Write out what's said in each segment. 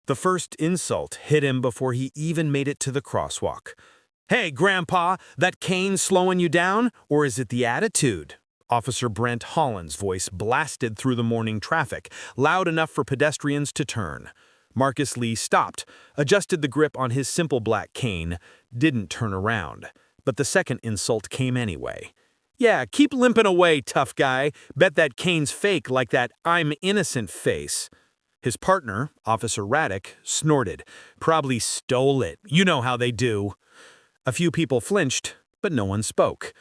The first insult hit him before he even made it to the crosswalk. "Hey, Grandpa, that cane slowing you down, or is it the attitude?" Officer Brent Holland's voice blasted through the morning traffic, loud enough for pedestrians to turn. Marcus Lee stopped, adjusted the grip on his simple black cane, didn't turn around. But the second insult came anyway. "Yeah, keep limping away, tough guy. Bet that cane's fake like that I'm innocent face." His partner, Officer Raddick, snorted. "Probably stole it. You know how they do." A few people flinched, but no one spoke.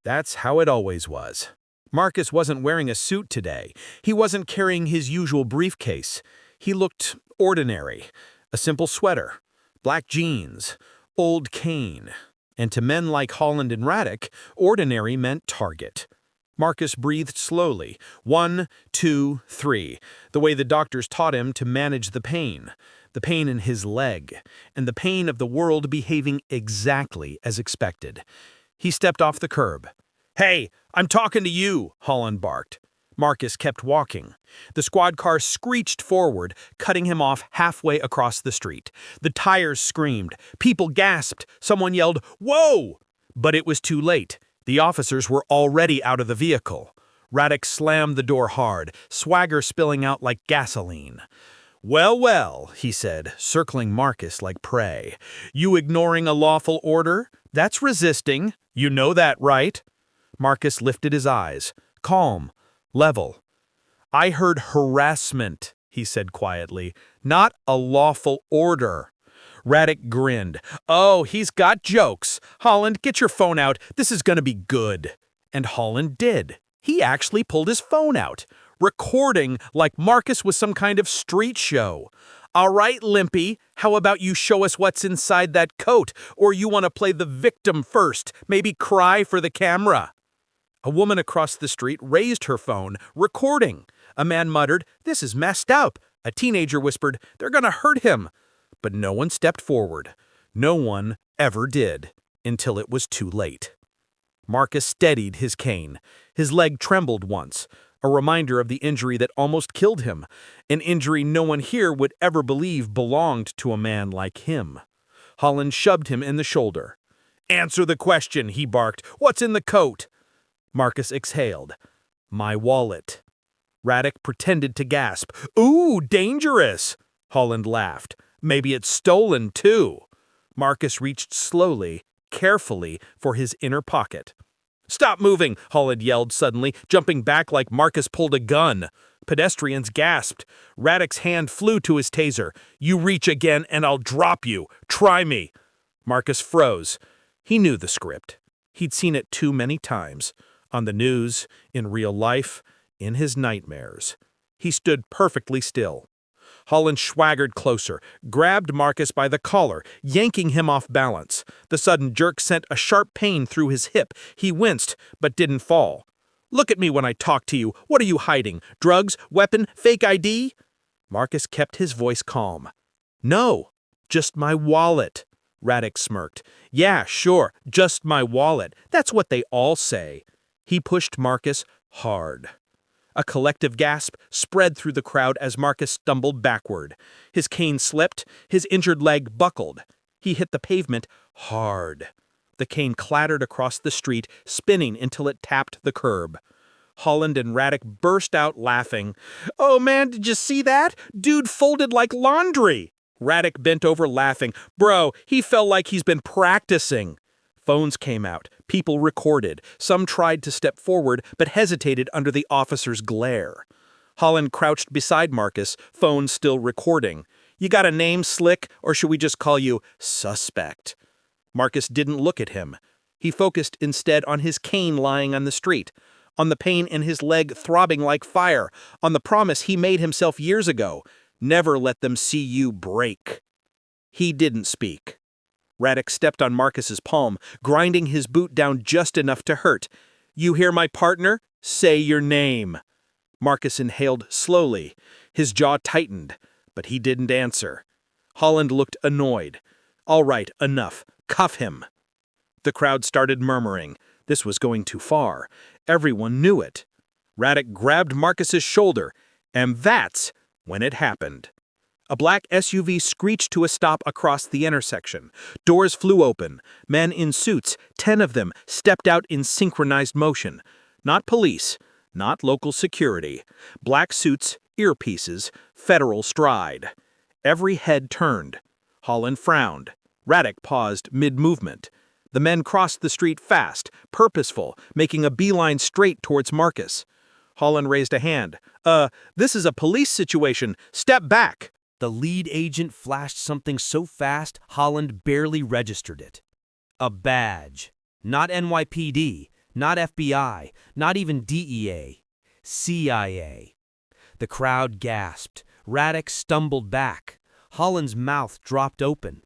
That's how it always was. Marcus wasn't wearing a suit today. He wasn't carrying his usual briefcase. He looked ordinary. A simple sweater, black jeans, old cane. And to men like Holland and Raddick, ordinary meant target. Marcus breathed slowly. 1, 2, 3. The way the doctors taught him to manage the pain. The pain in his leg. And the pain of the world behaving exactly as expected. He stepped off the curb. "Hey, I'm talking to you," Holland barked. Marcus kept walking. The squad car screeched forward, cutting him off halfway across the street. The tires screamed. People gasped. Someone yelled, "Whoa!" But it was too late. The officers were already out of the vehicle. Raddick slammed the door hard, swagger spilling out like gasoline. "Well, well," he said, circling Marcus like prey. "You ignoring a lawful order? That's resisting. You know that, right?" Marcus lifted his eyes, calm, level. "I heard harassment," he said quietly, "not a lawful order." Raddick grinned. "Oh, he's got jokes. Holland, get your phone out. This is gonna be good." And Holland did. He actually pulled his phone out, recording like Marcus was some kind of street show. "All right, Limpy, how about you show us what's inside that coat? Or you want to play the victim first, maybe cry for the camera?" A woman across the street raised her phone, recording. A man muttered, "This is messed up." A teenager whispered, "They're gonna hurt him." But no one stepped forward. No one ever did, until it was too late. Marcus steadied his cane. His leg trembled once, a reminder of the injury that almost killed him, an injury no one here would ever believe belonged to a man like him. Holland shoved him in the shoulder. "Answer the question," he barked. "What's in the coat?" Marcus exhaled. "My wallet." Raddick pretended to gasp. "Ooh, dangerous!" Holland laughed. "Maybe it's stolen, too." Marcus reached slowly, carefully, for his inner pocket. "Stop moving!" Holland yelled suddenly, jumping back like Marcus pulled a gun. Pedestrians gasped. Raddick's hand flew to his taser. "You reach again and I'll drop you. Try me." Marcus froze. He knew the script. He'd seen it too many times. On the news, in real life, in his nightmares. He stood perfectly still. Holland swaggered closer, grabbed Marcus by the collar, yanking him off balance. The sudden jerk sent a sharp pain through his hip. He winced, but didn't fall. "Look at me when I talk to you. What are you hiding? Drugs? Weapon? Fake ID?" Marcus kept his voice calm. "No, just my wallet." Raddick smirked. "Yeah, sure, just my wallet. That's what they all say." He pushed Marcus hard. A collective gasp spread through the crowd as Marcus stumbled backward. His cane slipped, his injured leg buckled. He hit the pavement hard. The cane clattered across the street, spinning until it tapped the curb. Holland and Raddick burst out laughing. "Oh man, did you see that? Dude folded like laundry." Raddick bent over laughing. "Bro, he felt like he's been practicing." Phones came out. People recorded. Some tried to step forward, but hesitated under the officer's glare. Holland crouched beside Marcus, phone still recording. "You got a name, Slick, or should we just call you Suspect?" Marcus didn't look at him. He focused instead on his cane lying on the street, on the pain in his leg throbbing like fire, on the promise he made himself years ago. Never let them see you break. He didn't speak. Raddick stepped on Marcus's palm, grinding his boot down just enough to hurt. "You hear my partner? Say your name." Marcus inhaled slowly. His jaw tightened, but he didn't answer. Holland looked annoyed. "All right, enough. Cuff him." The crowd started murmuring. This was going too far. Everyone knew it. Raddick grabbed Marcus's shoulder, and that's when it happened. A black SUV screeched to a stop across the intersection. Doors flew open. Men in suits, 10 of them, stepped out in synchronized motion. Not police, not local security. Black suits, earpieces, federal stride. Every head turned. Holland frowned. Radek paused mid-movement. The men crossed the street fast, purposeful, making a beeline straight towards Marcus. Holland raised a hand. This is a police situation. Step back." The lead agent flashed something so fast, Holland barely registered it. A badge. Not NYPD, not FBI, not even DEA. CIA. The crowd gasped. Radek stumbled back. Holland's mouth dropped open.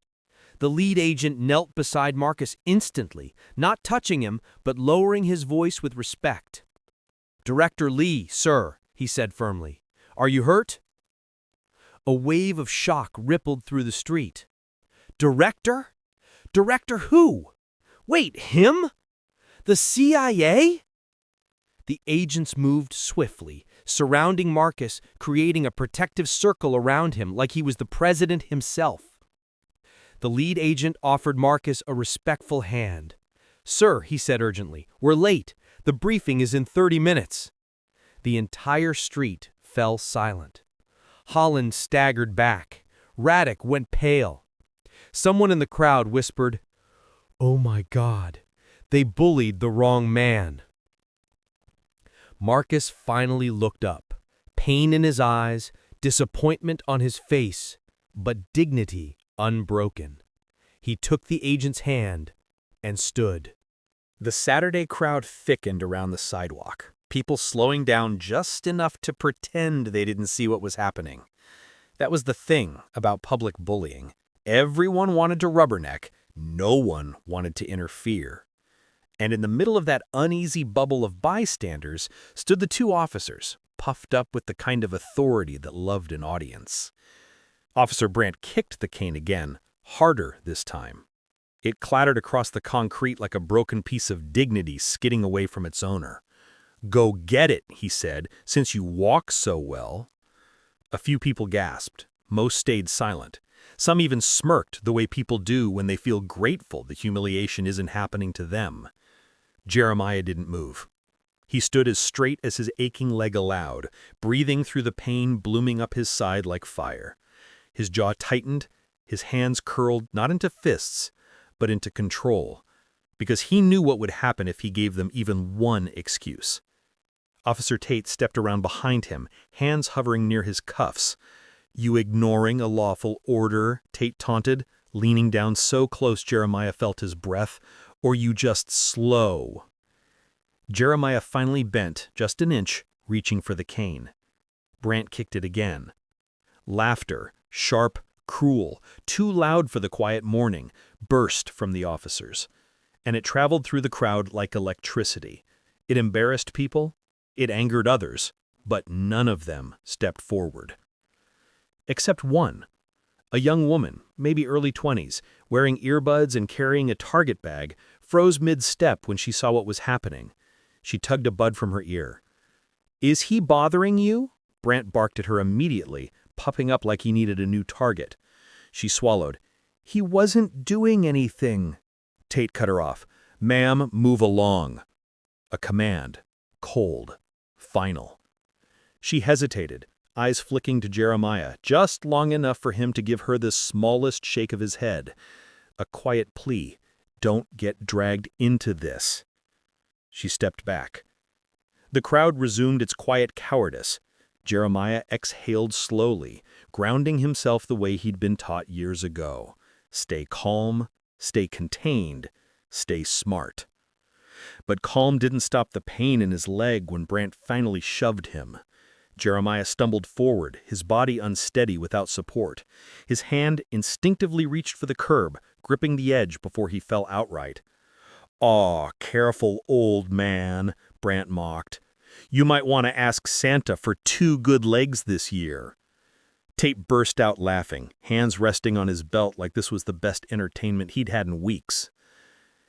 The lead agent knelt beside Marcus instantly, not touching him, but lowering his voice with respect. "Director Lee, sir," he said firmly. "Are you hurt?" A wave of shock rippled through the street. "Director? Director who? Wait, him? The CIA?" The agents moved swiftly, surrounding Marcus, creating a protective circle around him like he was the president himself. The lead agent offered Marcus a respectful hand. "Sir," he said urgently, "we're late. The briefing is in 30 minutes." The entire street fell silent. Holland staggered back. Radek went pale. Someone in the crowd whispered, "Oh my God, they bullied the wrong man." Marcus finally looked up, pain in his eyes, disappointment on his face, but dignity unbroken. He took the agent's hand and stood. The Saturday crowd thickened around the sidewalk, people slowing down just enough to pretend they didn't see what was happening. That was the thing about public bullying. Everyone wanted to rubberneck, no one wanted to interfere. And in the middle of that uneasy bubble of bystanders stood the two officers, puffed up with the kind of authority that loved an audience. Officer Brandt kicked the cane again, harder this time. It clattered across the concrete like a broken piece of dignity skidding away from its owner. "Go get it," he said, "since you walk so well." A few people gasped. Most stayed silent. Some even smirked the way people do when they feel grateful the humiliation isn't happening to them. Jeremiah didn't move. He stood as straight as his aching leg allowed, breathing through the pain blooming up his side like fire. His jaw tightened, his hands curled not into fists, but into control, because he knew what would happen if he gave them even one excuse. Officer Tate stepped around behind him, hands hovering near his cuffs. "You ignoring a lawful order?" Tate taunted, leaning down so close Jeremiah felt his breath. "Or you just slow?" Jeremiah finally bent just an inch, reaching for the cane. Brandt kicked it again. Laughter, sharp, cruel, too loud for the quiet morning, burst from the officers. And it traveled through the crowd like electricity. It embarrassed people, it angered others, but none of them stepped forward. Except one. A young woman, maybe early 20s, wearing earbuds and carrying a Target bag, froze mid-step when she saw what was happening. She tugged a bud from her ear. "Is he bothering you?" Brandt barked at her immediately, puffing up like he needed a new target. She swallowed. "He wasn't doing anything." Tate cut her off. "Ma'am, move along." A command. Cold. Final. She hesitated, eyes flicking to Jeremiah, just long enough for him to give her the smallest shake of his head. A quiet plea. "Don't get dragged into this." She stepped back. The crowd resumed its quiet cowardice. Jeremiah exhaled slowly, grounding himself the way he'd been taught years ago. Stay calm, stay contained, stay smart. But calm didn't stop the pain in his leg when Brandt finally shoved him. Jeremiah stumbled forward, his body unsteady without support. His hand instinctively reached for the curb, gripping the edge before he fell outright. "Aw, careful, old man," Brandt mocked. "You might want to ask Santa for 2 good legs this year." Tate burst out laughing, hands resting on his belt like this was the best entertainment he'd had in weeks.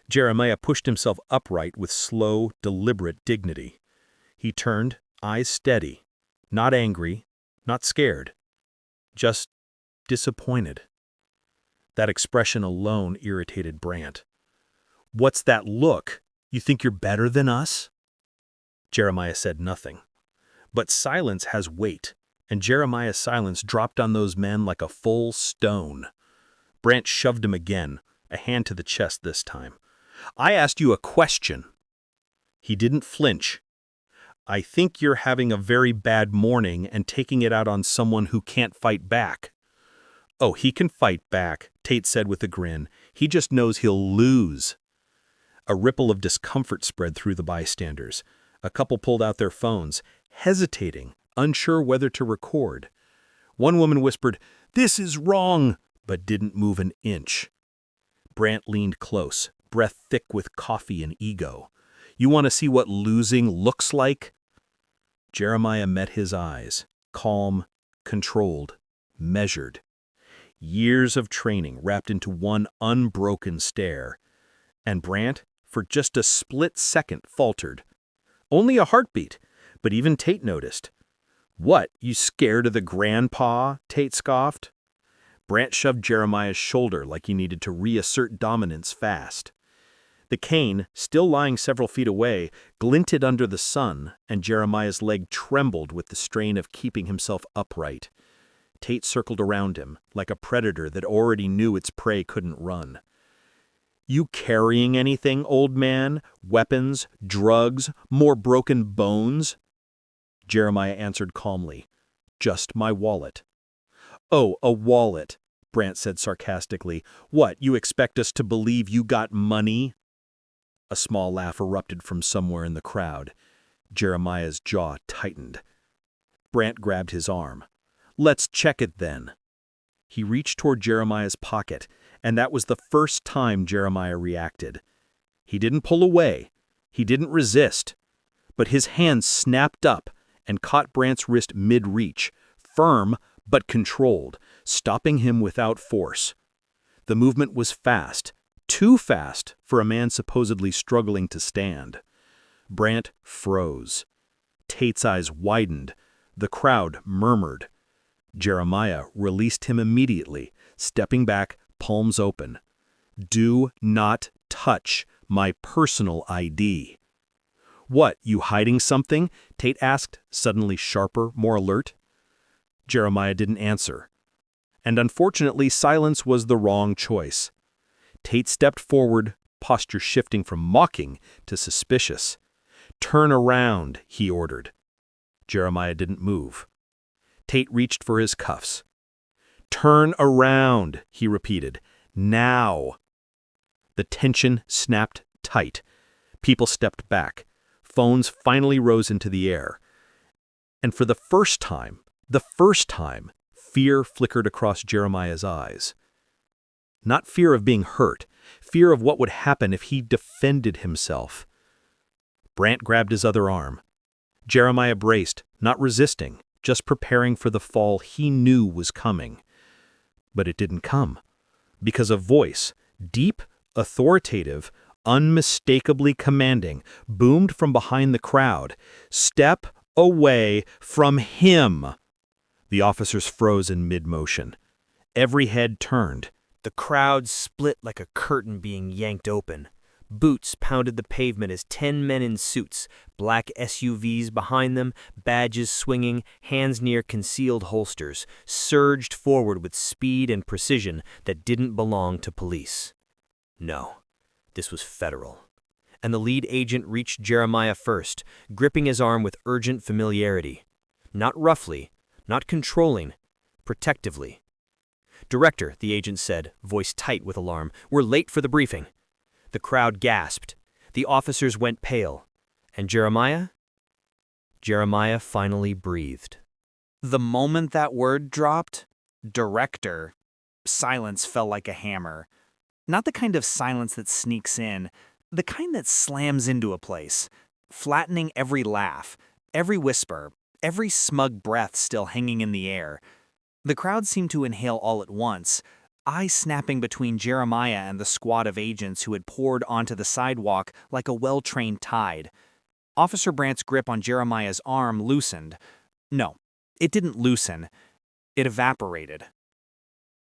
Jeremiah pushed himself upright with slow, deliberate dignity. He turned, eyes steady, not angry, not scared, just disappointed. That expression alone irritated Brant. "What's that look? You think you're better than us?" Jeremiah said nothing. But silence has weight, and Jeremiah's silence dropped on those men like a full stone. Brant shoved him again, a hand to the chest this time. "I asked you a question." He didn't flinch. "I think you're having a very bad morning and taking it out on someone who can't fight back." "Oh, he can fight back," Tate said with a grin. "He just knows he'll lose." A ripple of discomfort spread through the bystanders. A couple pulled out their phones, hesitating, unsure whether to record. One woman whispered, "This is wrong," but didn't move an inch. Brant leaned close, breath thick with coffee and ego. "You want to see what losing looks like?" Jeremiah met his eyes, calm, controlled, measured. Years of training wrapped into one unbroken stare. And Brant, for just a split second, faltered. Only a heartbeat, but even Tate noticed. "What, you scared of the grandpa?" Tate scoffed. Brant shoved Jeremiah's shoulder like he needed to reassert dominance fast. The cane, still lying several feet away, glinted under the sun, and Jeremiah's leg trembled with the strain of keeping himself upright. Tate circled around him, like a predator that already knew its prey couldn't run. "You carrying anything, old man? Weapons, drugs, more broken bones?" Jeremiah answered calmly, "Just my wallet." "Oh, a wallet," Brant said sarcastically. "What, you expect us to believe you got money?" A small laugh erupted from somewhere in the crowd. Jeremiah's jaw tightened. Brant grabbed his arm. "Let's check it then." He reached toward Jeremiah's pocket, and that was the first time Jeremiah reacted. He didn't pull away. He didn't resist. But his hand snapped up and caught Brant's wrist mid-reach, firm but controlled, stopping him without force. The movement was fast, too fast for a man supposedly struggling to stand. Brant froze. Tate's eyes widened. The crowd murmured. Jeremiah released him immediately, stepping back, palms open. "Do not touch my personal ID." "What, you hiding something?" Tate asked, suddenly sharper, more alert. Jeremiah didn't answer. And unfortunately, silence was the wrong choice. Tate stepped forward, posture shifting from mocking to suspicious. "Turn around," he ordered. Jeremiah didn't move. Tate reached for his cuffs. "Turn around," he repeated. "Now." The tension snapped tight. People stepped back. Phones finally rose into the air. And for the first time, fear flickered across Jeremiah's eyes. Not fear of being hurt, fear of what would happen if he defended himself. Brant grabbed his other arm. Jeremiah braced, not resisting, just preparing for the fall he knew was coming. But it didn't come, because a voice, deep, authoritative, unmistakably commanding, boomed from behind the crowd. "Step away from him!" The officers froze in mid-motion. Every head turned. The crowd split like a curtain being yanked open. Boots pounded the pavement as 10 men in suits, black SUVs behind them, badges swinging, hands near concealed holsters, surged forward with speed and precision that didn't belong to police. No, this was federal. And the lead agent reached Jeremiah first, gripping his arm with urgent familiarity. Not roughly, not controlling, protectively. "Director," the agent said, voice tight with alarm, "we're late for the briefing." The crowd gasped. The officers went pale. And Jeremiah? Jeremiah finally breathed. The moment that word dropped, "Director," silence fell like a hammer. Not the kind of silence that sneaks in, the kind that slams into a place, flattening every laugh, every whisper, every smug breath still hanging in the air. The crowd seemed to inhale all at once, eyes snapping between Jeremiah and the squad of agents who had poured onto the sidewalk like a well-trained tide. Officer Brant's grip on Jeremiah's arm loosened. No, it didn't loosen. It evaporated.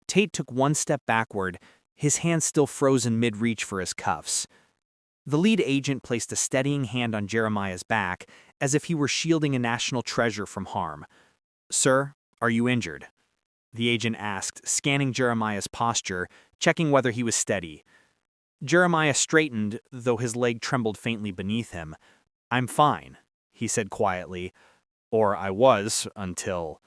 Tate took one step backward, his hand still frozen mid-reach for his cuffs. The lead agent placed a steadying hand on Jeremiah's back, as if he were shielding a national treasure from harm. "Sir, are you injured?" the agent asked, scanning Jeremiah's posture, checking whether he was steady. Jeremiah straightened, though his leg trembled faintly beneath him. "I'm fine," he said quietly. "Or I was, until—"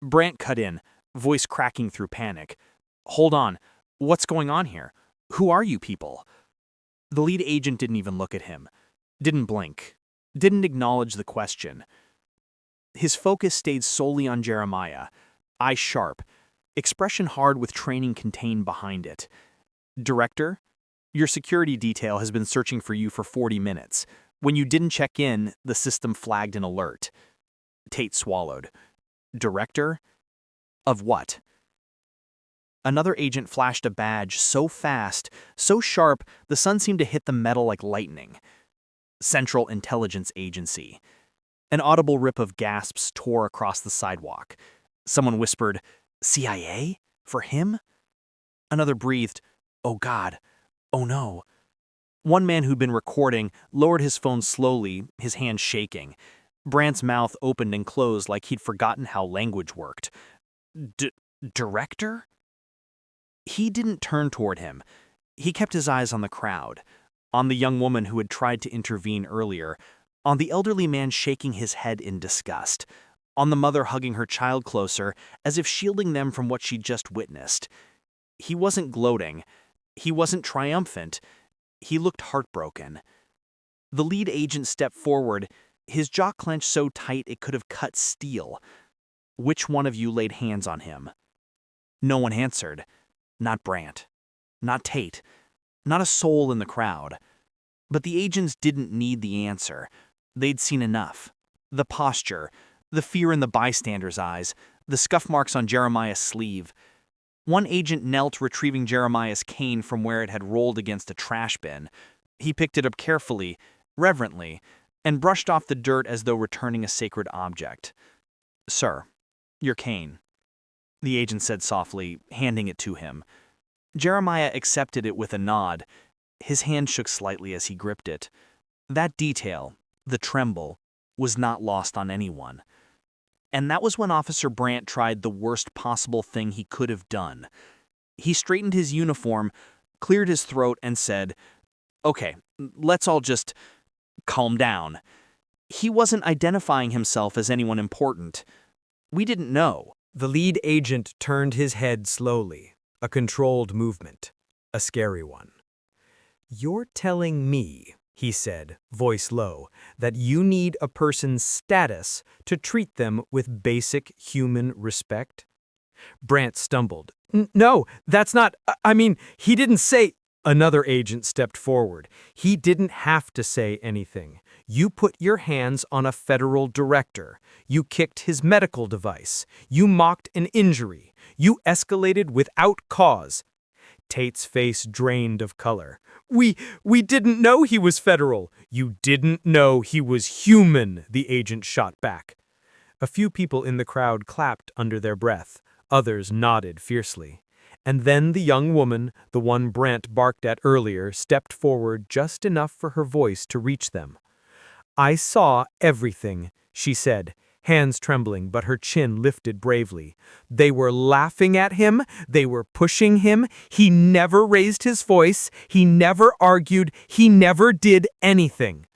Brandt cut in, voice cracking through panic. "Hold on. What's going on here? Who are you people?" The lead agent didn't even look at him. Didn't blink. Didn't acknowledge the question. His focus stayed solely on Jeremiah. Eyes sharp. Expression hard with training contained behind it. "Director, your security detail has been searching for you for 40 minutes. When you didn't check in, the system flagged an alert." Tate swallowed. "Director? Of what?" Another agent flashed a badge so fast, so sharp, the sun seemed to hit the metal like lightning. Central Intelligence Agency. An audible rip of gasps tore across the sidewalk. Someone whispered, "CIA? For him?" Another breathed, "Oh God. Oh no." One man who'd been recording lowered his phone slowly, his hand shaking. Brandt's mouth opened and closed like he'd forgotten how language worked. Director? He didn't turn toward him. He kept his eyes on the crowd, on the young woman who had tried to intervene earlier, on the elderly man shaking his head in disgust, on the mother hugging her child closer as if shielding them from what she'd just witnessed. He wasn't gloating. He wasn't triumphant. He looked heartbroken. The lead agent stepped forward, his jaw clenched so tight it could have cut steel. "Which one of you laid hands on him?" No one answered. Not Brandt. Not Tate. Not a soul in the crowd. But the agents didn't need the answer. They'd seen enough. The posture, the fear in the bystanders' eyes, the scuff marks on Jeremiah's sleeve. One agent knelt, retrieving Jeremiah's cane from where it had rolled against a trash bin. He picked it up carefully, reverently, and brushed off the dirt as though returning a sacred object. "Sir, your cane," the agent said softly, handing it to him. Jeremiah accepted it with a nod. His hand shook slightly as he gripped it. That detail, the tremble, was not lost on anyone. And that was when Officer Brandt tried the worst possible thing he could have done. He straightened his uniform, cleared his throat, and said, "Okay, let's all just calm down." He wasn't identifying himself as anyone important. We didn't know. The lead agent turned his head slowly, a controlled movement, a scary one. "You're telling me," he said, voice low, "that you need a person's status to treat them with basic human respect?" Brandt stumbled. "No, that's not, I mean, he didn't say—" Another agent stepped forward. "He didn't have to say anything. You put your hands on a federal director. You kicked his medical device. You mocked an injury. You escalated without cause." Tate's face drained of color. We didn't know he was federal." "You didn't know he was human," the agent shot back. A few people in the crowd clapped under their breath. Others nodded fiercely. And then the young woman, the one Brandt barked at earlier, stepped forward just enough for her voice to reach them. "I saw everything," she said, hands trembling but her chin lifted bravely. "They were laughing at him. They were pushing him. He never raised his voice. He never argued. He never did anything."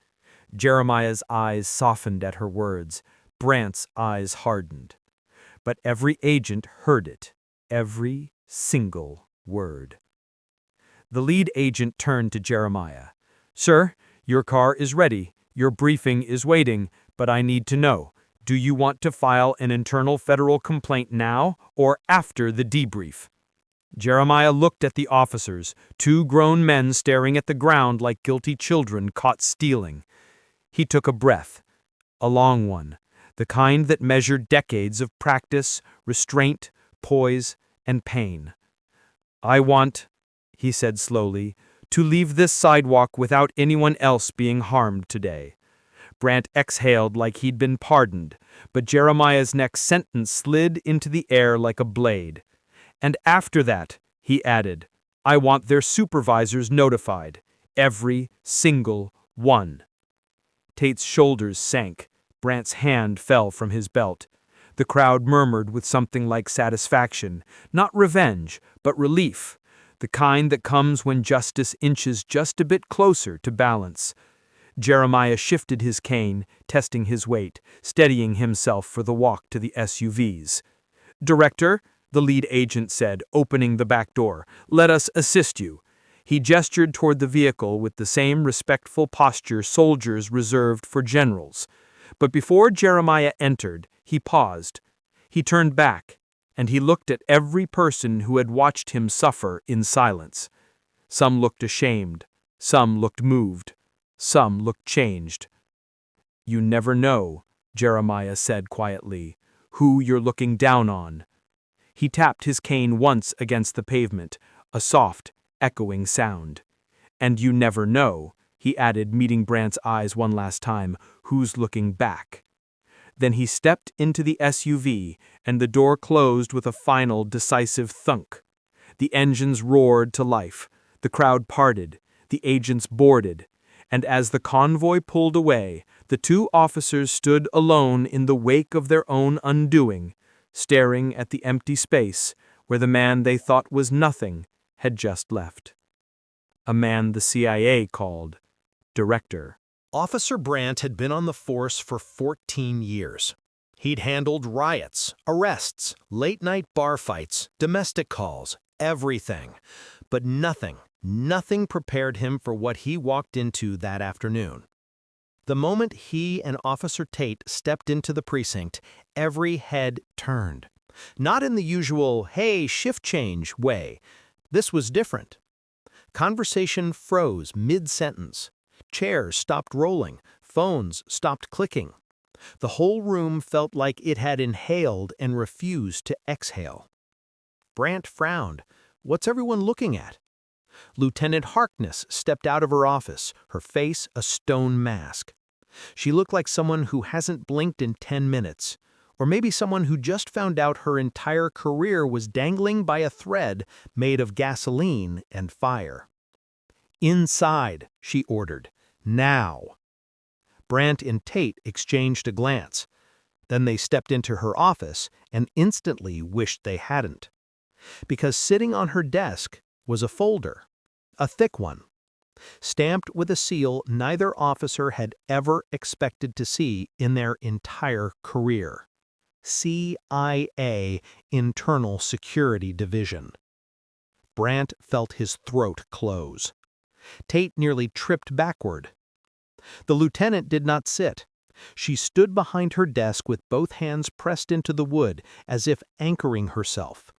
Jeremiah's eyes softened at her words. Brandt's eyes hardened. But every agent heard it. Every single word. The lead agent turned to Jeremiah. "Sir, your car is ready. Your briefing is waiting, but I need to know. Do you want to file an internal federal complaint now or after the debrief?" Jeremiah looked at the officers, two grown men staring at the ground like guilty children caught stealing. He took a breath, a long one, the kind that measured decades of practice, restraint, poise, and pain. "I want," he said slowly, "to leave this sidewalk without anyone else being harmed today." Brandt exhaled like he'd been pardoned, but Jeremiah's next sentence slid into the air like a blade. And after that, he added, I want their supervisors notified. Every single one. Tate's shoulders sank. Brant's hand fell from his belt. The crowd murmured with something like satisfaction, not revenge, but relief, the kind that comes when justice inches just a bit closer to balance. Jeremiah shifted his cane, testing his weight, steadying himself for the walk to the SUVs. Director, the lead agent said, opening the back door, let us assist you. He gestured toward the vehicle with the same respectful posture soldiers reserved for generals. But before Jeremiah entered, he paused. He turned back, and he looked at every person who had watched him suffer in silence. Some looked ashamed, some looked moved, some looked changed. You never know, Jeremiah said quietly, who you're looking down on. He tapped his cane once against the pavement, a soft, echoing sound. And you never know, he added, meeting Brant's eyes one last time, who's looking back. Then he stepped into the SUV, and the door closed with a final, decisive thunk. The engines roared to life, the crowd parted, the agents boarded, and as the convoy pulled away, the two officers stood alone in the wake of their own undoing, staring at the empty space where the man they thought was nothing had just left. A man the CIA called Director. Officer Brant had been on the force for 14 years. He'd handled riots, arrests, late-night bar fights, domestic calls, everything. But nothing prepared him for what he walked into that afternoon. The moment he and Officer Tate stepped into the precinct, every head turned. Not in the usual, hey, shift change way. This was different. Conversation froze mid-sentence. Chairs stopped rolling. Phones stopped clicking. The whole room felt like it had inhaled and refused to exhale. Brant frowned. What's everyone looking at? Lieutenant Harkness stepped out of her office, her face a stone mask. She looked like someone who hasn't blinked in 10 minutes, or maybe someone who just found out her entire career was dangling by a thread made of gasoline and fire. Inside, she ordered. Now. Brant and Tate exchanged a glance. Then they stepped into her office and instantly wished they hadn't. Because sitting on her desk was a folder, a thick one, stamped with a seal neither officer had ever expected to see in their entire career. CIA Internal Security Division. Brant felt his throat close. Tate nearly tripped backward. The lieutenant did not sit. She stood behind her desk with both hands pressed into the wood as if anchoring herself.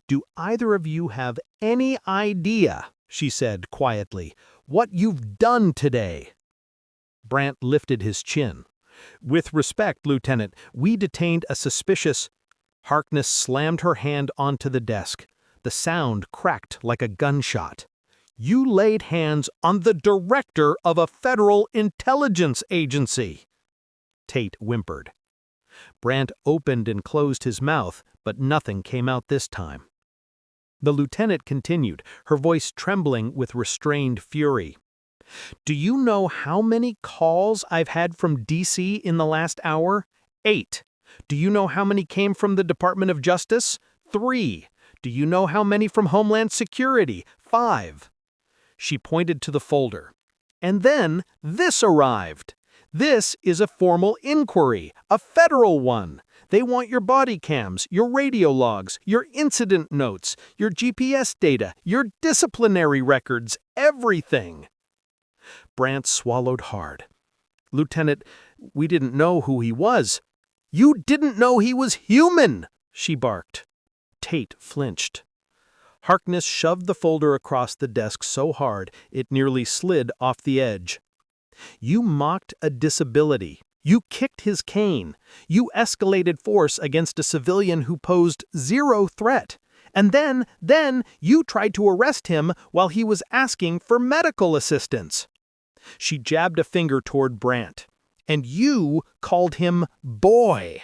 Do either of you have any idea, she said quietly, what you've done today? Brant lifted his chin. With respect, Lieutenant, we detained a suspicious... Harkness slammed her hand onto the desk. The sound cracked like a gunshot. You laid hands on the director of a federal intelligence agency. Tate whimpered. Brant opened and closed his mouth, but nothing came out this time. The lieutenant continued, her voice trembling with restrained fury. Do you know how many calls I've had from D.C. in the last hour? 8. Do you know how many came from the Department of Justice? 3. Do you know how many from Homeland Security? 5. She pointed to the folder. And then this arrived. This is a formal inquiry, a federal one. They want your body cams, your radio logs, your incident notes, your GPS data, your disciplinary records, everything. Brant swallowed hard. Lieutenant, we didn't know who he was. You didn't know he was human, she barked. Tate flinched. Harkness shoved the folder across the desk so hard it nearly slid off the edge. You mocked a disability. You kicked his cane. You escalated force against a civilian who posed zero threat. And then you tried to arrest him while he was asking for medical assistance. She jabbed a finger toward Brant. And you called him boy.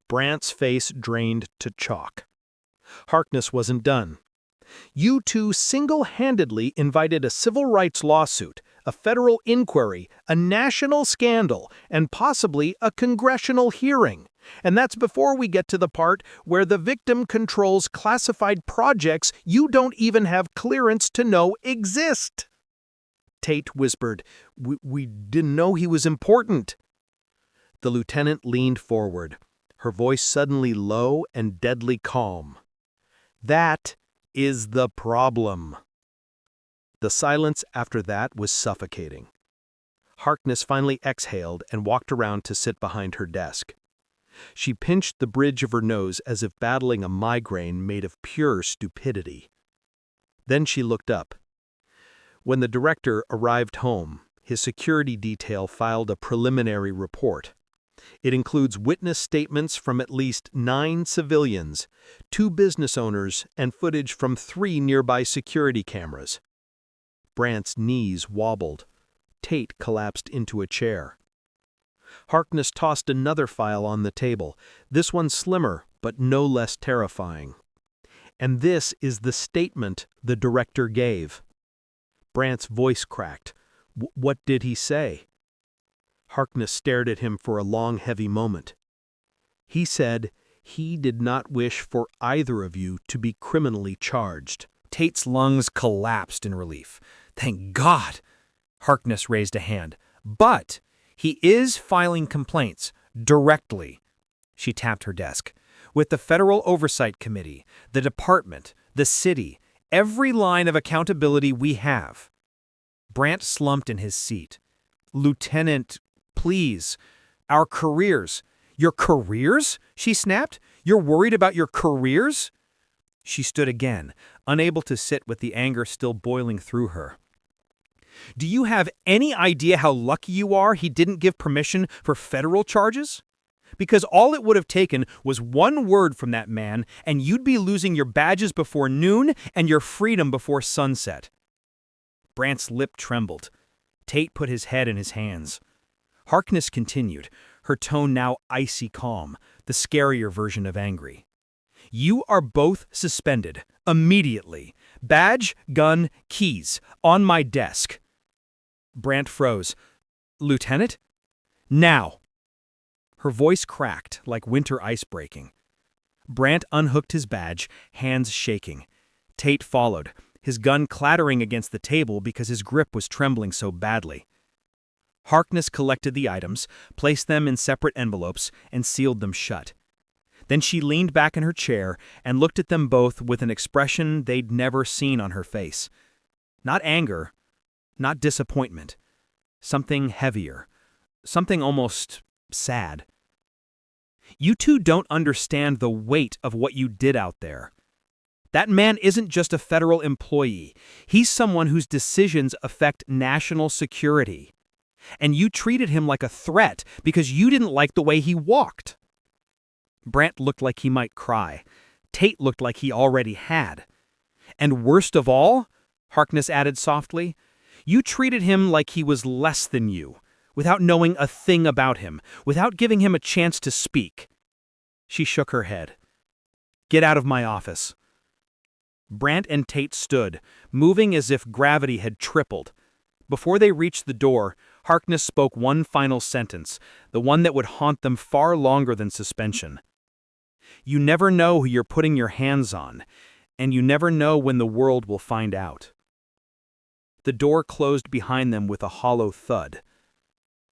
Brant's face drained to chalk. Harkness wasn't done. You two single-handedly invited a civil rights lawsuit, a federal inquiry, a national scandal, and possibly a congressional hearing. And that's before we get to the part where the victim controls classified projects you don't even have clearance to know exist. Tate whispered, We didn't know he was important. The lieutenant leaned forward, her voice suddenly low and deadly calm. That is the problem. The silence after that was suffocating. Harkness finally exhaled and walked around to sit behind her desk. She pinched the bridge of her nose as if battling a migraine made of pure stupidity. Then she looked up. When the director arrived home, his security detail filed a preliminary report. It includes witness statements from at least 9 civilians, 2 business owners, and footage from 3 nearby security cameras. Brandt's knees wobbled. Tate collapsed into a chair. Harkness tossed another file on the table, this one slimmer but no less terrifying. And this is the statement the director gave. Brandt's voice cracked. What did he say? Harkness stared at him for a long, heavy moment. He said he did not wish for either of you to be criminally charged. Tate's lungs collapsed in relief. Thank God! Harkness raised a hand. But he is filing complaints directly. She tapped her desk. With the Federal Oversight Committee, the department, the city, every line of accountability we have. Brandt slumped in his seat. Lieutenant, please. Our careers. Your careers? She snapped. You're worried about your careers? She stood again, unable to sit with the anger still boiling through her. Do you have any idea how lucky you are he didn't give permission for federal charges? Because all it would have taken was one word from that man, and you'd be losing your badges before noon and your freedom before sunset. Brandt's lip trembled. Tate put his head in his hands. Harkness continued, her tone now icy calm, the scarier version of angry. You are both suspended, immediately. Badge, gun, keys, on my desk. Brandt froze. Lieutenant? Now. Her voice cracked like winter ice breaking. Brandt unhooked his badge, hands shaking. Tate followed, his gun clattering against the table because his grip was trembling so badly. Harkness collected the items, placed them in separate envelopes, and sealed them shut. Then she leaned back in her chair and looked at them both with an expression they'd never seen on her face. Not anger, not disappointment. Something heavier. Something almost sad. You two don't understand the weight of what you did out there. That man isn't just a federal employee. He's someone whose decisions affect national security. And you treated him like a threat because you didn't like the way he walked. Brandt looked like he might cry. Tate looked like he already had. And worst of all, Harkness added softly, you treated him like he was less than you, without knowing a thing about him, without giving him a chance to speak. She shook her head. Get out of my office. Brandt and Tate stood, moving as if gravity had tripled. Before they reached the door, Harkness spoke one final sentence, the one that would haunt them far longer than suspension. You never know who you're putting your hands on, and you never know when the world will find out. The door closed behind them with a hollow thud.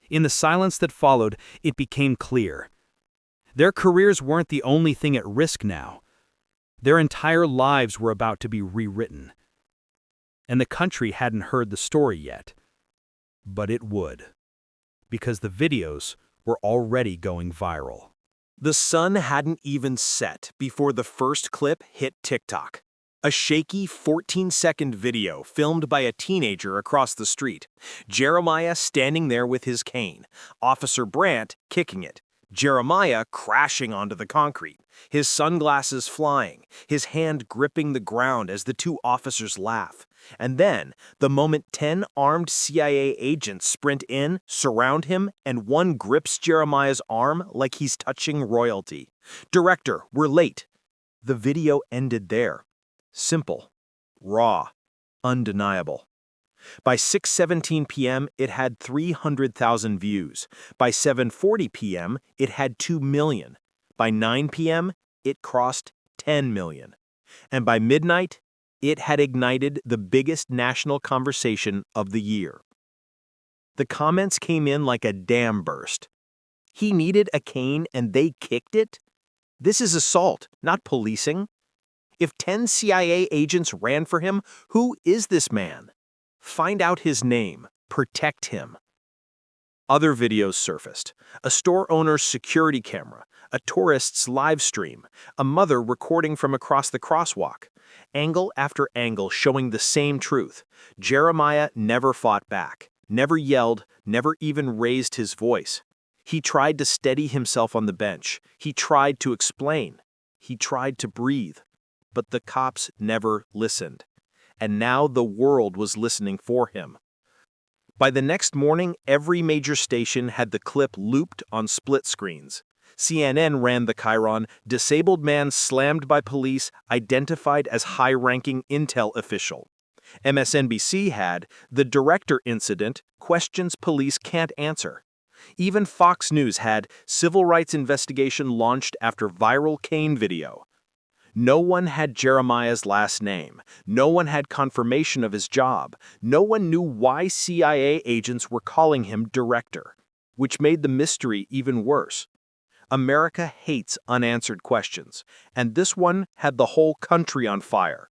In the silence that followed, it became clear. Their careers weren't the only thing at risk now. Their entire lives were about to be rewritten. And the country hadn't heard the story yet. But it would. Because the videos were already going viral. The sun hadn't even set before the first clip hit TikTok. A shaky 14-second video filmed by a teenager across the street. Jeremiah standing there with his cane. Officer Brandt kicking it. Jeremiah crashing onto the concrete, his sunglasses flying, his hand gripping the ground as the two officers laugh. And then, the moment 10 armed CIA agents sprint in, surround him, and one grips Jeremiah's arm like he's touching royalty. Director, we're late. The video ended there. Simple, raw, undeniable. By 6:17 p.m., it had 300,000 views. By 7:40 p.m., it had 2 million. By 9 p.m., it crossed 10 million. And by midnight, it had ignited the biggest national conversation of the year. The comments came in like a dam burst. He needed a cane and they kicked it? This is assault, not policing. If 10 CIA agents ran for him, who is this man? Find out his name. Protect him. Other videos surfaced. A store owner's security camera, a tourist's live stream, a mother recording from across the crosswalk. Angle after angle showing the same truth. Jeremiah never fought back, never yelled, never even raised his voice. He tried to steady himself on the bench. He tried to explain. He tried to breathe. But the cops never listened. And now the world was listening for him. By the next morning, every major station had the clip looped on split screens. CNN ran the chyron, disabled man slammed by police, identified as high-ranking intel official. MSNBC had the director incident, questions police can't answer. Even Fox News had civil rights investigation launched after viral cane video. No one had Jeremiah's last name. No one had confirmation of his job. No one knew why CIA agents were calling him director, which made the mystery even worse. America hates unanswered questions, and this one had the whole country on fire.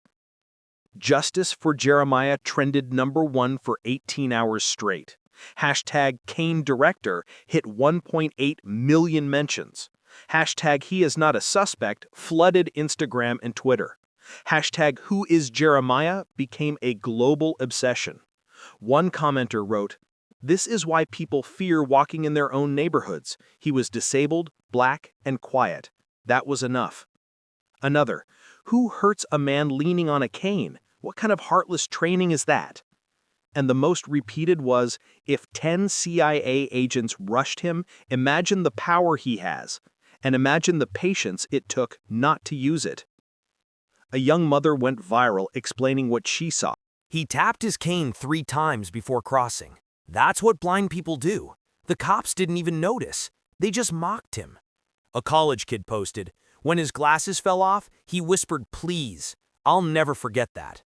Justice for Jeremiah trended #1 for 18 hours straight. Hashtag Cane Director hit 1.8 million mentions. Hashtag He Is Not a Suspect flooded Instagram and Twitter. Hashtag Who Is Jeremiah became a global obsession. One commenter wrote, "This is why people fear walking in their own neighborhoods. He was disabled, black, and quiet. That was enough." Another, "Who hurts a man leaning on a cane? What kind of heartless training is that?" And the most repeated was, "If 10 CIA agents rushed him, imagine the power he has. And imagine the patience it took not to use it." A young mother went viral explaining what she saw. He tapped his cane 3 times before crossing. That's what blind people do. The cops didn't even notice. They just mocked him. A college kid posted, "When his glasses fell off, he whispered, 'Please.' I'll never forget that."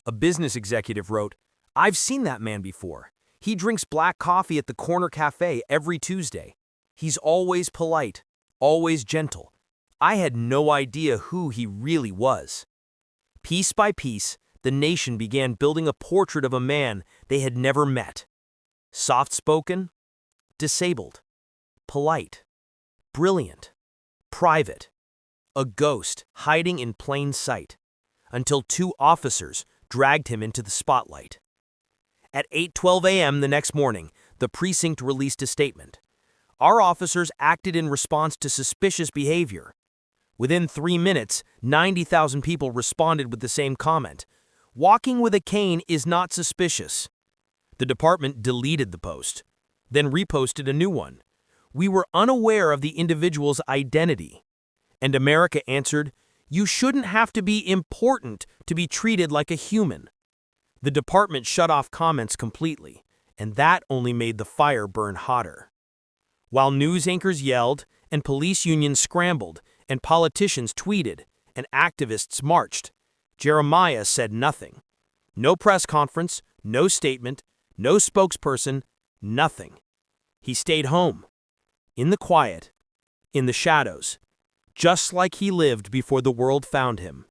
A business executive wrote, "I've seen that man before. He drinks black coffee at the corner cafe every Tuesday. He's always polite, always gentle. I had no idea who he really was." Piece by piece, the nation began building a portrait of a man they had never met. Soft-spoken, disabled, polite, brilliant, private, a ghost hiding in plain sight, until 2 officers dragged him into the spotlight. At 8:12 a.m. the next morning, the precinct released a statement. "Our officers acted in response to suspicious behavior." Within 3 minutes, 90,000 people responded with the same comment. "Walking with a cane is not suspicious." The department deleted the post, then reposted a new one. "We were unaware of the individual's identity." And America answered, "You shouldn't have to be important to be treated like a human." The department shut off comments completely, and that only made the fire burn hotter. While news anchors yelled, and police unions scrambled, and politicians tweeted, and activists marched, Jeremiah said nothing. No press conference, no statement, no spokesperson, nothing. He stayed home, in the quiet, in the shadows, just like he lived before the world found him.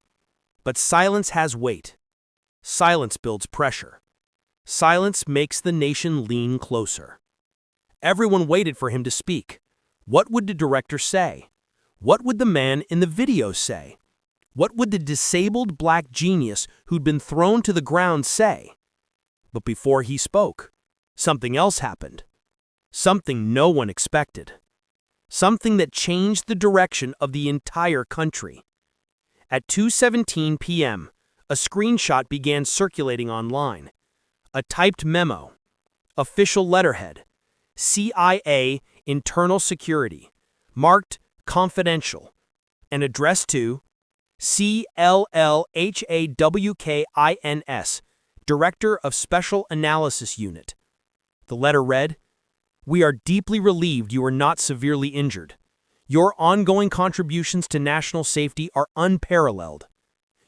But silence has weight. Silence builds pressure. Silence makes the nation lean closer. Everyone waited for him to speak. What would the director say? What would the man in the video say? What would the disabled black genius who'd been thrown to the ground say? But before he spoke, something else happened. Something no one expected. Something that changed the direction of the entire country. At 2:17 p.m., a screenshot began circulating online. A typed memo. Official letterhead. CIA Internal Security. Marked confidential. And addressed to CLLHAWKINS, Director of Special Analysis Unit. The letter read, "We are deeply relieved you are not severely injured. Your ongoing contributions to national safety are unparalleled.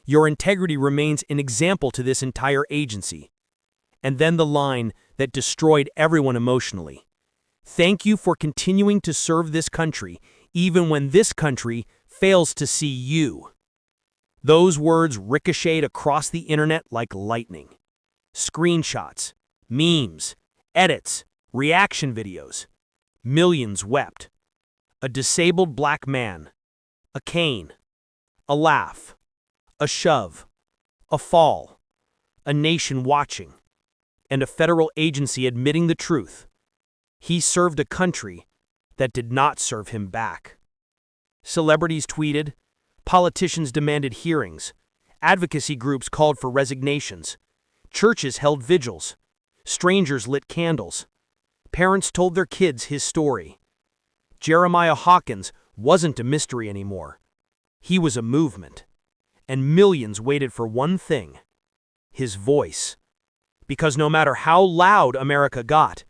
Your integrity remains an example to this entire agency." And then the line that destroyed everyone emotionally. "Thank you for continuing to serve this country, even when this country fails to see you." Those words ricocheted across the internet like lightning. Screenshots, memes, edits, reaction videos. Millions wept. A disabled black man. A cane. A laugh. A shove. A fall. A nation watching. And a federal agency admitting the truth. He served a country that did not serve him back. Celebrities tweeted. Politicians demanded hearings. Advocacy groups called for resignations. Churches held vigils. Strangers lit candles. Parents told their kids his story. Jeremiah Hawkins wasn't a mystery anymore. He was a movement. And millions waited for one thing: his voice. Because no matter how loud America got,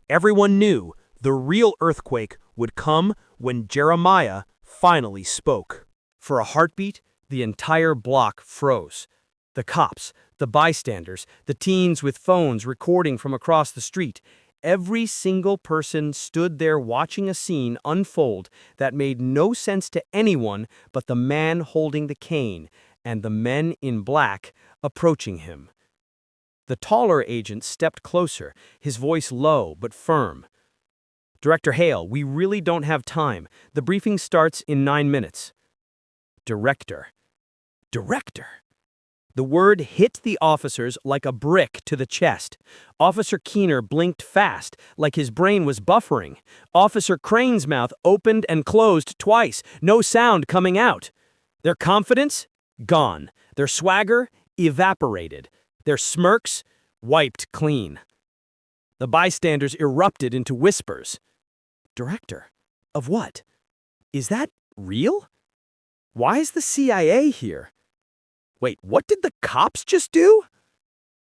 everyone knew the real earthquake would come when Jeremiah finally spoke. For a heartbeat, the entire block froze. The cops, the bystanders, the teens with phones recording from across the street. Every single person stood there watching a scene unfold that made no sense to anyone but the man holding the cane and the men in black approaching him. The taller agent stepped closer, his voice low but firm. "Director Hale, we really don't have time. The briefing starts in 9 minutes. Director. Director. The word hit the officers like a brick to the chest. Officer Keener blinked fast, like his brain was buffering. Officer Crane's mouth opened and closed twice, no sound coming out. Their confidence? Gone. Their swagger? Evaporated. Their smirks? Wiped clean. The bystanders erupted into whispers. Director? Of what? Is that real? Why is the CIA here? Wait, what did the cops just do?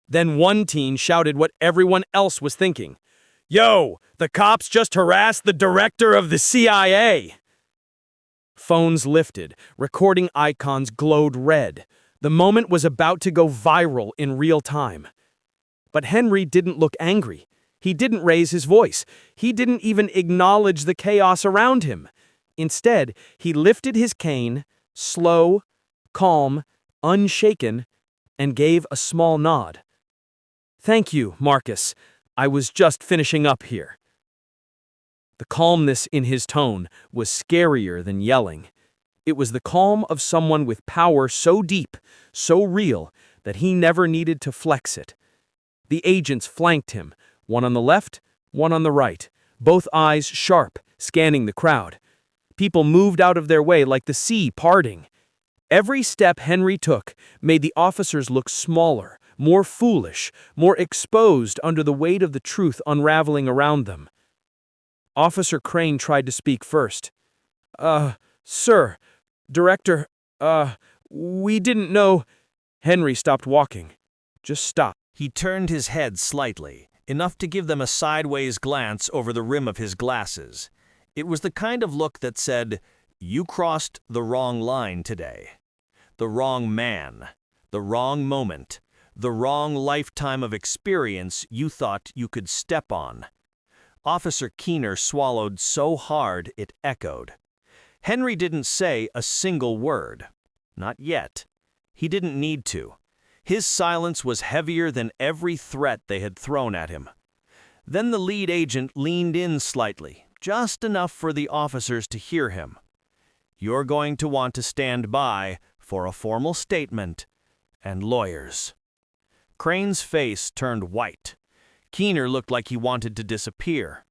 Then one teen shouted what everyone else was thinking. Yo, the cops just harassed the director of the CIA. Phones lifted, recording icons glowed red. The moment was about to go viral in real time. But Henry didn't look angry. He didn't raise his voice. He didn't even acknowledge the chaos around him. Instead, he lifted his cane, slow, calm, unshaken, and gave a small nod. Thank you, Marcus. I was just finishing up here. The calmness in his tone was scarier than yelling. It was the calm of someone with power so deep, so real, that he never needed to flex it. The agents flanked him, one on the left, one on the right, both eyes sharp, scanning the crowd. People moved out of their way like the sea parting. Every step Henry took made the officers look smaller, more foolish, more exposed under the weight of the truth unraveling around them. Officer Crane tried to speak first. Sir, Director, we didn't know." Henry stopped walking. Just stopped. He turned his head slightly, enough to give them a sideways glance over the rim of his glasses. It was the kind of look that said, "You crossed the wrong line today. The wrong man, the wrong moment, the wrong lifetime of experience you thought you could step on." Officer Keener swallowed so hard it echoed. Henry didn't say a single word. Not yet. He didn't need to. His silence was heavier than every threat they had thrown at him. Then the lead agent leaned in slightly, just enough for the officers to hear him. "You're going to want to stand by for a formal statement and lawyers." Crane's face turned white. Keener looked like he wanted to disappear.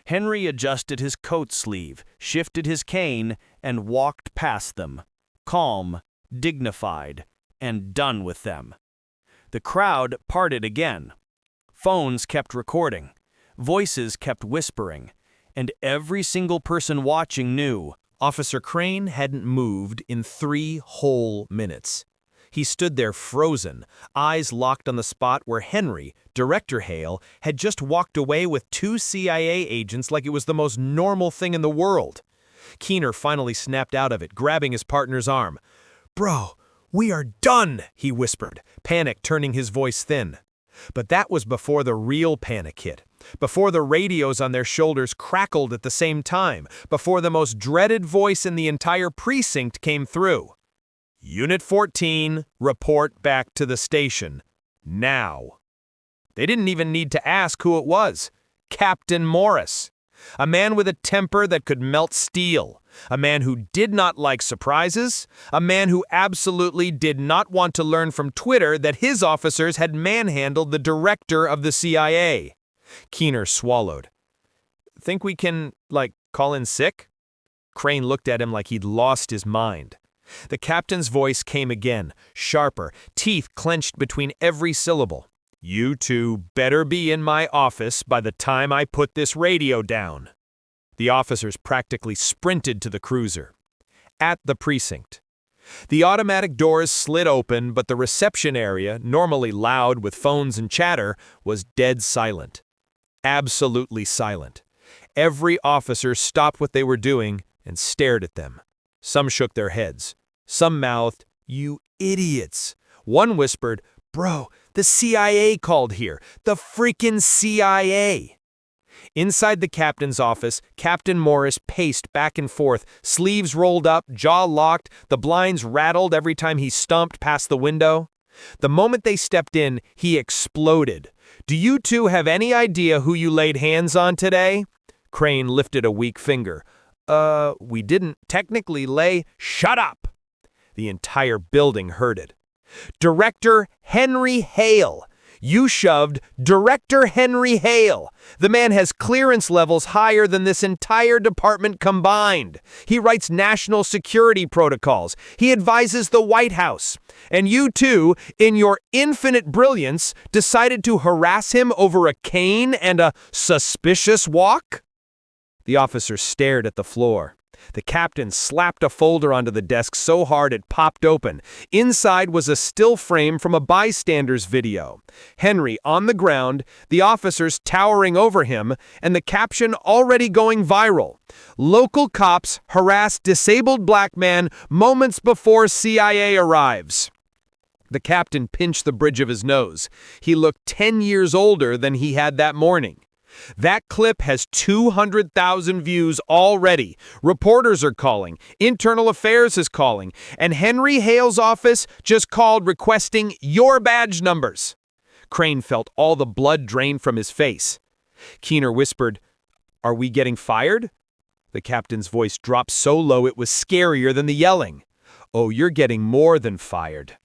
Henry adjusted his coat sleeve, shifted his cane, and walked past them, calm, dignified, and done with them. The crowd parted again. Phones kept recording. Voices kept whispering. And every single person watching knew Officer Crane hadn't moved in 3 whole minutes. He stood there frozen, eyes locked on the spot where Henry, Director Hale, had just walked away with 2 CIA agents like it was the most normal thing in the world. Keener finally snapped out of it, grabbing his partner's arm. "Bro, we are done," he whispered, panic turning his voice thin. But that was before the real panic hit, before the radios on their shoulders crackled at the same time, before the most dreaded voice in the entire precinct came through. "Unit 14, report back to the station. Now." They didn't even need to ask who it was. Captain Morris. A man with a temper that could melt steel. A man who did not like surprises. A man who absolutely did not want to learn from Twitter that his officers had manhandled the director of the CIA. Keener swallowed. "Think we can, call in sick?" Crane looked at him like he'd lost his mind. The captain's voice came again, sharper, teeth clenched between every syllable. "You two better be in my office by the time I put this radio down." The officers practically sprinted to the cruiser. At the precinct. The automatic doors slid open, but the reception area, normally loud with phones and chatter, was dead silent. Absolutely silent. Every officer stopped what they were doing and stared at them. Some shook their heads. Some mouthed, "You idiots." One whispered, "Bro, the CIA called here. The freaking CIA." Inside the captain's office, Captain Morris paced back and forth, sleeves rolled up, jaw locked, the blinds rattled every time he stomped past the window. The moment they stepped in, he exploded. "Do you two have any idea who you laid hands on today?" Crane lifted a weak finger. We didn't technically lay—" "Shut up!" The entire building heard it. "Director Henry Hale. You shoved Director Henry Hale. The man has clearance levels higher than this entire department combined. He writes national security protocols. He advises the White House. And you two, in your infinite brilliance, decided to harass him over a cane and a suspicious walk?" The officer stared at the floor. The captain slapped a folder onto the desk so hard it popped open. Inside was a still frame from a bystander's video. Henry on the ground, the officers towering over him, and the caption already going viral. "Local cops harass disabled black man moments before CIA arrives." The captain pinched the bridge of his nose. He looked 10 years older than he had that morning. "That clip has 200,000 views already. Reporters are calling. Internal Affairs is calling. And Henry Hale's office just called requesting your badge numbers." Crane felt all the blood drain from his face. Keener whispered, "Are we getting fired?" The captain's voice dropped so low it was scarier than the yelling. "Oh, you're getting more than fired."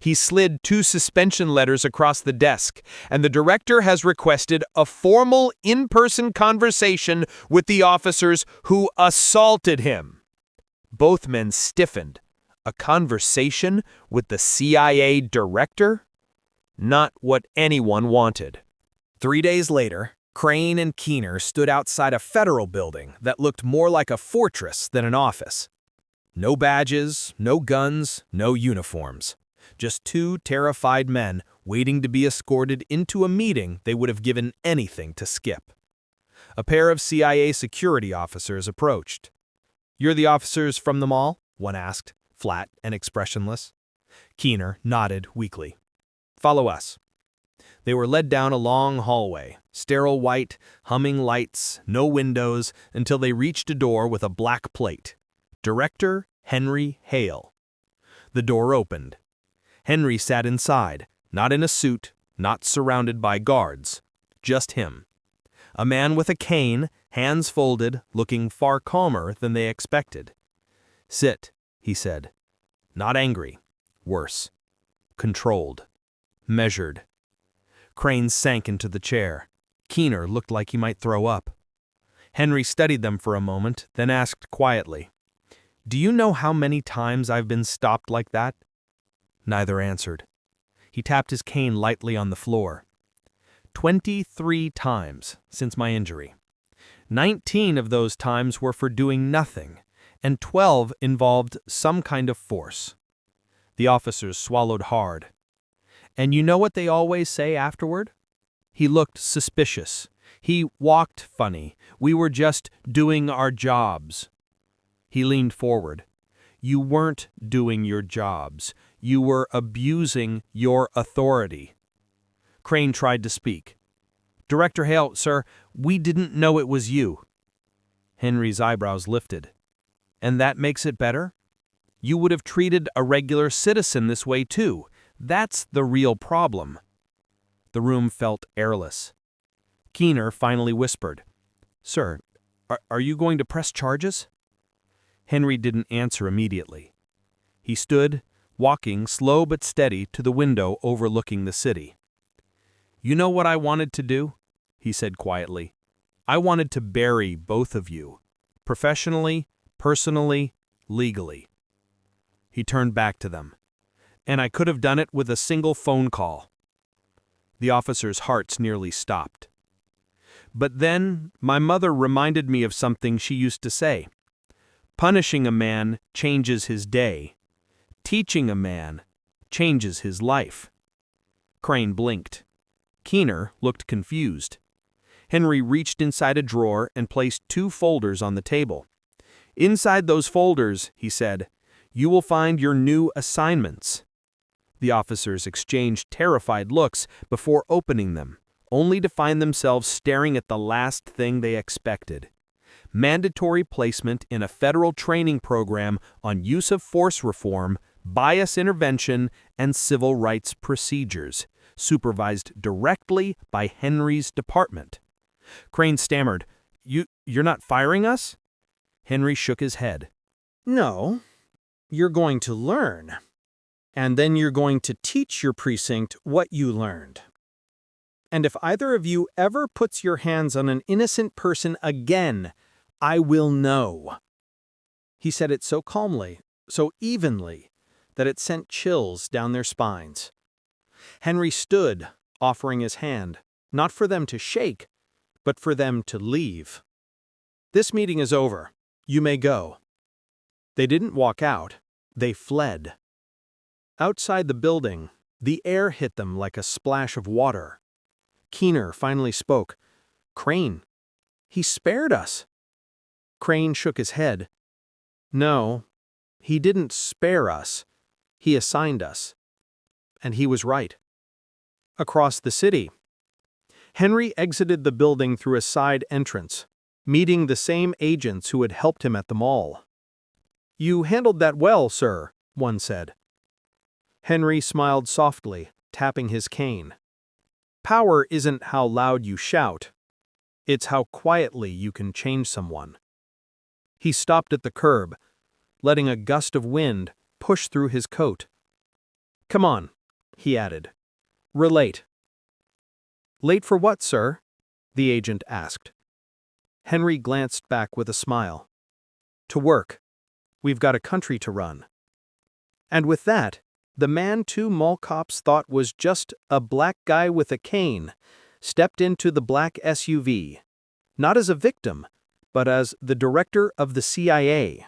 He slid 2 suspension letters across the desk, and the director has requested a formal in-person conversation with the officers who assaulted him. Both men stiffened. A conversation with the CIA director? Not what anyone wanted. 3 days later, Crane and Keener stood outside a federal building that looked more like a fortress than an office. No badges, no guns, no uniforms. Just 2 terrified men waiting to be escorted into a meeting they would have given anything to skip. A pair of CIA security officers approached. "You're the officers from the mall?" one asked, flat and expressionless. Keener nodded weakly. "Follow us." They were led down a long hallway, sterile white, humming lights, no windows, until they reached a door with a black plate. Director Henry Hale. The door opened. Henry sat inside, not in a suit, not surrounded by guards. Just him. A man with a cane, hands folded, looking far calmer than they expected. "Sit," he said. Not angry. Worse. Controlled. Measured. Crane sank into the chair. Keener looked like he might throw up. Henry studied them for a moment, then asked quietly, "Do you know how many times I've been stopped like that?" Neither answered. He tapped his cane lightly on the floor. 23 times since my injury. 19 of those times were for doing nothing, and 12 involved some kind of force. The officers swallowed hard. And you know what they always say afterward? He looked suspicious. He walked funny. We were just doing our jobs. He leaned forward. You weren't doing your jobs. You were abusing your authority. Crane tried to speak. Director Hale, sir, we didn't know it was you. Henry's eyebrows lifted. And that makes it better? You would have treated a regular citizen this way too. That's the real problem. The room felt airless. Keener finally whispered, Sir, are you going to press charges? Henry didn't answer immediately. He stood, walking slow but steady to the window overlooking the city. You know what I wanted to do? He said quietly. I wanted to bury both of you. Professionally, personally, legally. He turned back to them. And I could have done it with a single phone call. The officers' hearts nearly stopped. But then my mother reminded me of something she used to say. Punishing a man changes his day. Teaching a man changes his life. Crane blinked. Keener looked confused. Henry reached inside a drawer and placed 2 folders on the table. Inside those folders, he said, you will find your new assignments. The officers exchanged terrified looks before opening them, only to find themselves staring at the last thing they expected. Mandatory placement in a federal training program on use of force reform, bias intervention, and civil rights procedures, supervised directly by Henry's department. Crane stammered, You're not firing us? Henry shook his head. No, you're going to learn. And then you're going to teach your precinct what you learned. And if either of you ever puts your hands on an innocent person again, I will know. He said it so calmly, so evenly, that it sent chills down their spines. Henry stood, offering his hand, not for them to shake, but for them to leave. This meeting is over. You may go. They didn't walk out. They fled. Outside the building, the air hit them like a splash of water. Keener finally spoke. Crane, he spared us. Crane shook his head. No, he didn't spare us. He assigned us. And he was right. Across the city, Henry exited the building through a side entrance, meeting the same agents who had helped him at the mall. You handled that well, sir, one said. Henry smiled softly, tapping his cane. Power isn't how loud you shout. It's how quietly you can change someone. He stopped at the curb, letting a gust of wind push through his coat. Come on, he added. We're late. Late for what, sir? The agent asked. Henry glanced back with a smile. To work. We've got a country to run. And with that, the man 2 mall cops thought was just a black guy with a cane stepped into the black SUV, not as a victim, but as the director of the CIA.